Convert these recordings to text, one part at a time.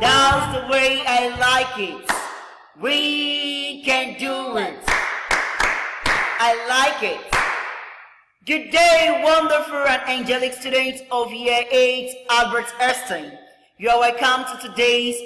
That's the way I like it. We can do it. I like it. Good day, wonderful and angelic students of Year 8 Albert Einstein. You are welcome to today's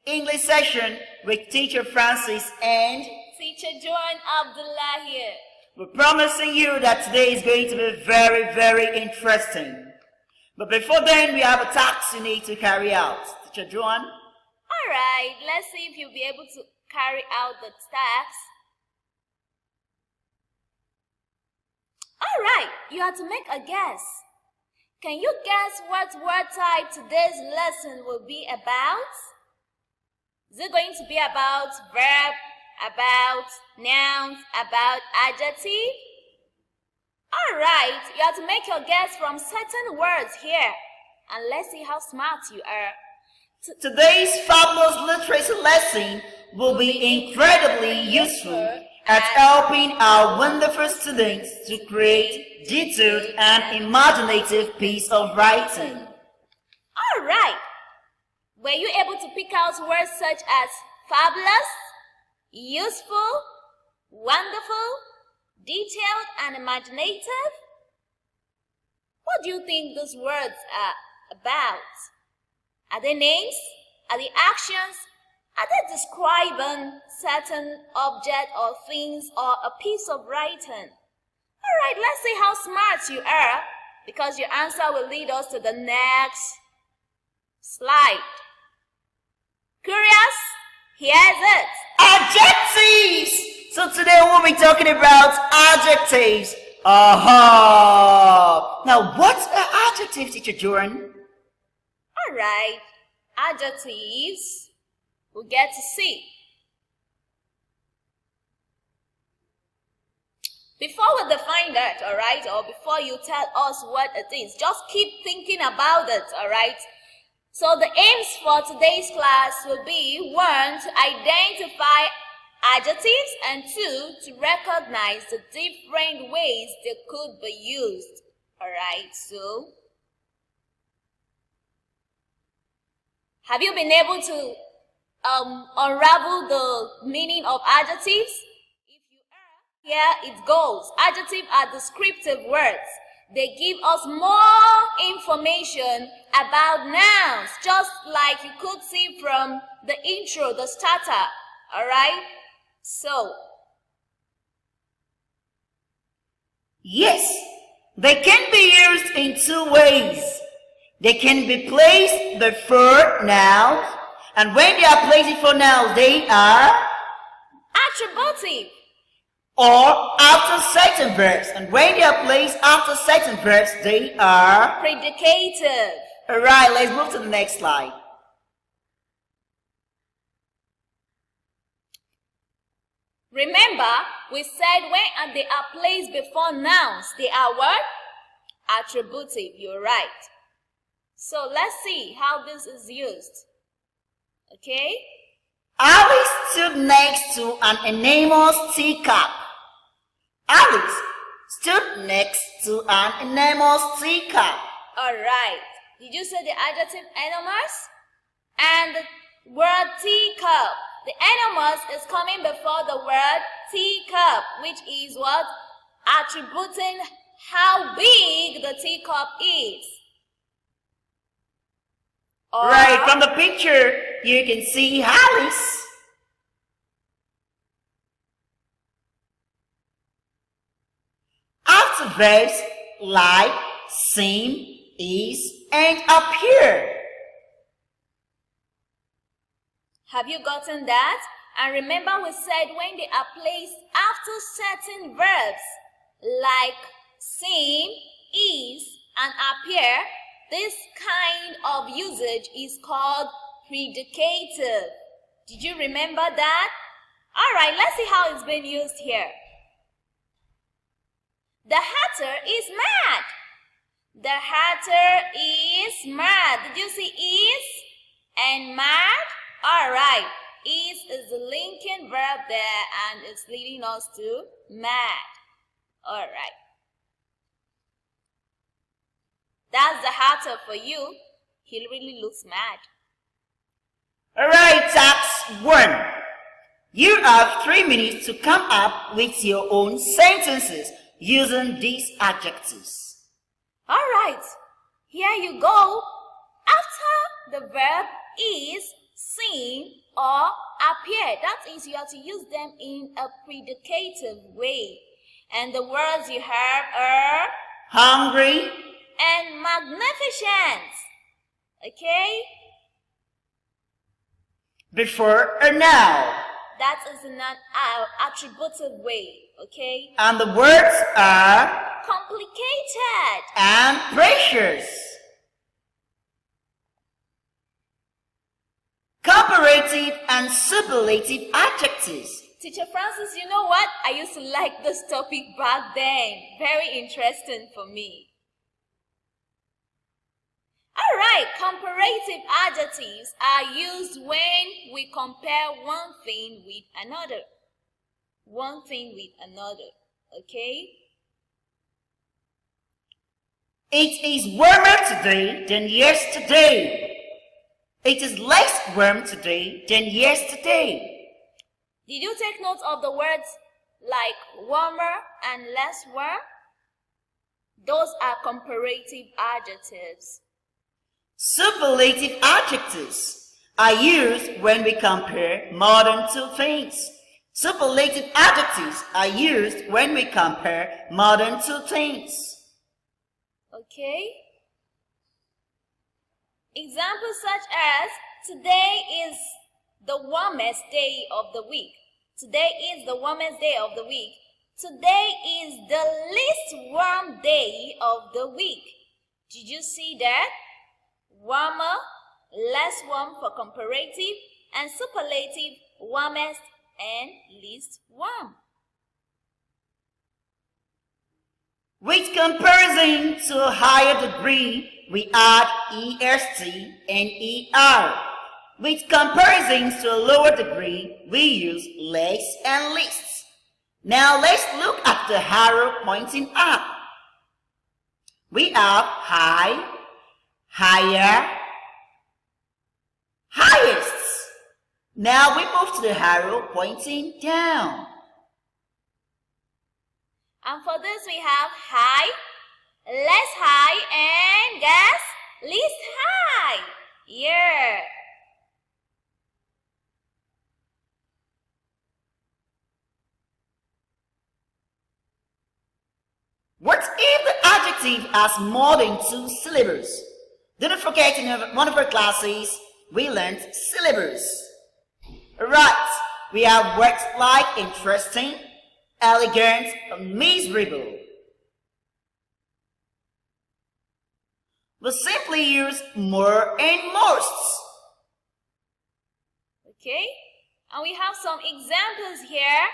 English session with Teacher Francis and Teacher Joan Abdullah here. we're promising you that today is going to be very, very interesting. But before then, we have a task you need to carry out. Teacher Joan? Alright, let's see if you'll be able to carry out the task. Alright, you have to make a guess. Can you guess what word type today's lesson will be about? Is it going to be about verb, about nouns, about adjective? Alright, you have to make your guess from certain words here. And let's see how smart you are. Today's fabulous literacy lesson will be incredibly useful at helping our wonderful students to create detailed and imaginative piece of writing. Alright, were you able to pick out words such as fabulous, useful, wonderful, detailed, and imaginative? What do you think those words are about? Are they names? Are they actions? Are they describing certain object or things or a piece of writing? Alright, let's see how smart you are, because your answer will lead us to the next slide. Curious? Here's it. Adjectives! So today we'll be talking about adjectives. Aha! Now what's an adjective, Teacher Joan? Alright, adjectives we'll get to see. Before we define that, alright, or before you tell us what it is, just keep thinking about it, alright? So the aims for today's class will be 1, to identify adjectives, and 2, to recognize the different ways they could be used. Alright, so have you been able to unravel the meaning of adjectives? If you are, here it goes. Adjectives are descriptive words. They give us more information about nouns, just like you could see from the intro, the starter. Alright? So, Yes, they can be used in 2 ways. They can be placed before nouns, and when they are placed before nouns, they are attributive. or after certain verbs, and when they are placed after certain verbs, they are Predicative. Alright, let's move to the next slide. Remember, we said when they are placed before nouns, they are what? Attributive, you're right. So let's see how this is used. Okay? Alice stood next to an enormous teacup. Alice stood next to an enormous teacup. Alright. Did you say the adjective enormous? And the word teacup. The enormous is coming before the word teacup, which is what? Attributing how big the teacup is. Right, from the picture, you can see Alice. After verbs like seem, is, and appear. Have you gotten that? And remember we said when they are placed after certain verbs like seem, is, and appear, this kind of usage is called predicative. Did you remember that? Alright, let's see how it's being used here. The hat hatter is mad. The hatter is mad. Did you see is and mad? Alright, is the linking verb there and it's leading us to mad. Alright. That's the hatter for you. He really looks mad. Alright, task 1. You have 3 minutes to come up with your own sentences using these adjectives. Alright, here you go. After the verb is, seen, or appear, that is, you have to use them in a predicative way. And the words you have are Hungry and magnificent. Okay? before or now. That is in an attributive way. Okay? And the words are Complicated. and precious. Comparative and superlative adjectives. Teacher Francis, you know what? I used to like this topic back then. Very interesting for me. Alright, comparative adjectives are used when we compare one thing with another. One thing with another. Okay? It is warmer today than yesterday. It is less warm today than yesterday. Did you take note of the words like warmer and less warm? Those are comparative adjectives. Superlative adjectives are used when we compare more than two things. Superlative adjectives are used when we compare more than two things. Okay? Examples such as, today is the warmest day of the week. Today is the warmest day of the week. Today is the least warm day of the week. Did you see that? Warmer, less warm for comparative, and superlative, warmest and least warm. With comparison to a higher degree, we add est and er. With comparisons to a lower degree, we use less and least. Now let's look at the arrow pointing up. We have high, higher, highest. Now we move to the arrow pointing down. And for this we have high, less high, and guess, least high. Yeah. What if the adjective has more than two syllables? Don't forget in one of our classes, we learned syllables. Right, we have words like interesting, elegant, miserable. We simply use more and most. Okay, and we have some examples here,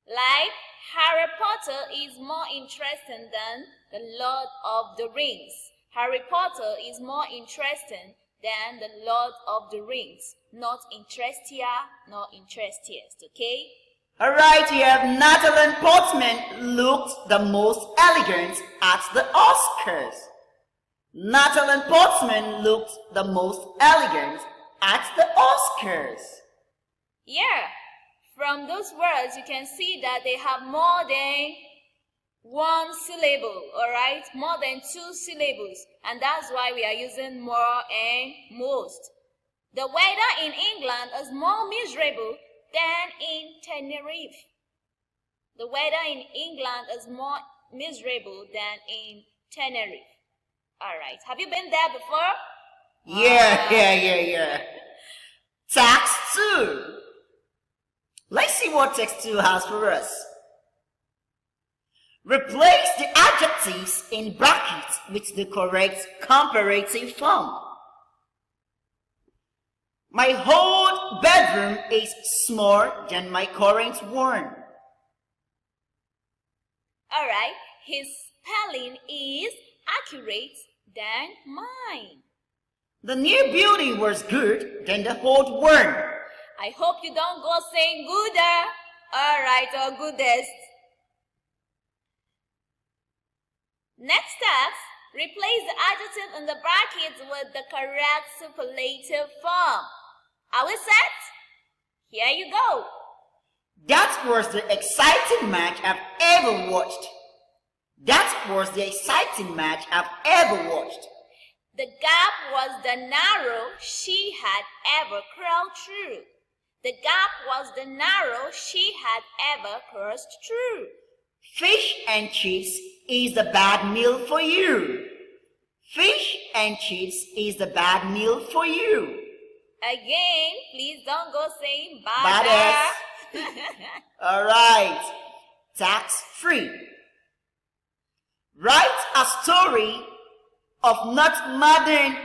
like Harry Potter is more interesting than the Lord of the Rings. Harry Potter is more interesting than the Lord of the Rings. Not interestier, nor interestiest, okay? Alright, we have Natalie Portman looked the most elegant at the Oscars. Natalie Portman looked the most elegant at the Oscars. Yeah, from those words you can see that they have more than one syllable, alright? More than two syllables, and that's why we are using more and most. The weather in England is more miserable than in Tenerife. The weather in England is more miserable than in Tenerife. Alright, have you been there before? Yeah. Text 2. Let's see what text 2 has for us. Replace the adjectives in brackets with the correct comparative form. My whole bedroom is smaller than my current one. Alright, his spelling is accurate than mine. The new building was good than the old one. I hope you don't go saying gooder. Alright, or goodest. Next task, replace the adjective in the brackets with the correct superlative form. Are we set? Here you go. That was the exciting match I've ever watched. That was the exciting match I've ever watched. The gap was the narrow she had ever crawled through. The gap was the narrow she had ever crossed through. Fish and chips is the bad meal for you. Fish and chips is the bad meal for you. Again, please don't go saying Badass. Alright, tax free. Write a story of not more than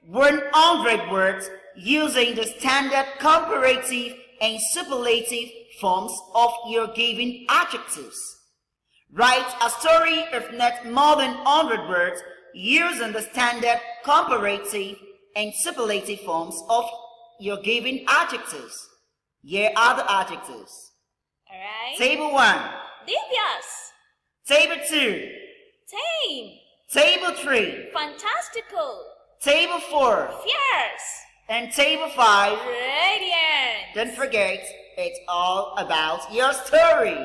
100 words using the standard comparative and superlative forms of your given adjectives. Write a story of not more than 100 words using the standard comparative and superlative forms of your given adjectives. Here are the adjectives. Alright. Table 1. Devious. Table 2. Tame. Table 3. Fantastical. Table 4. Fierce. And table 5. Radiant. Don't forget, it's all about your story.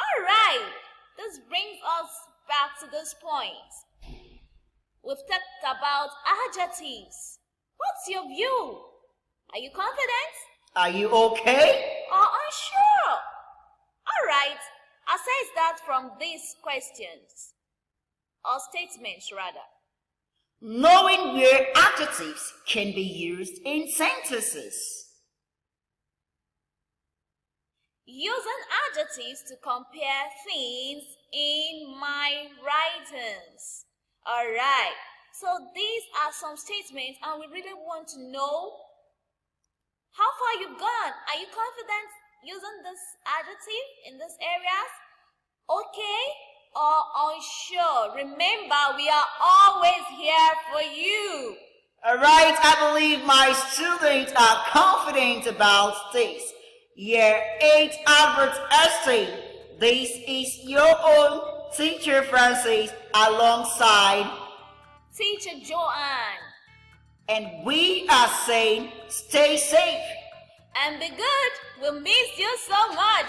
Alright. This brings us back to this point. We've talked about adjectives. What's your view? Are you confident? Are you okay? Or unsure? Alright, assess that from these questions, or statements rather. Knowing where adjectives can be used in sentences. Using adjectives to compare things in my writings. Alright, so these are some statements and we really want to know how far you've gone. Are you confident using this adjective in these areas? Okay or unsure? Remember, we are always here for you. Alright, I believe my students are confident about this. Year 8 Albert essay. This is your own Teacher Francis alongside Teacher Joanne. And we are saying stay safe And be good. We'll miss you so much.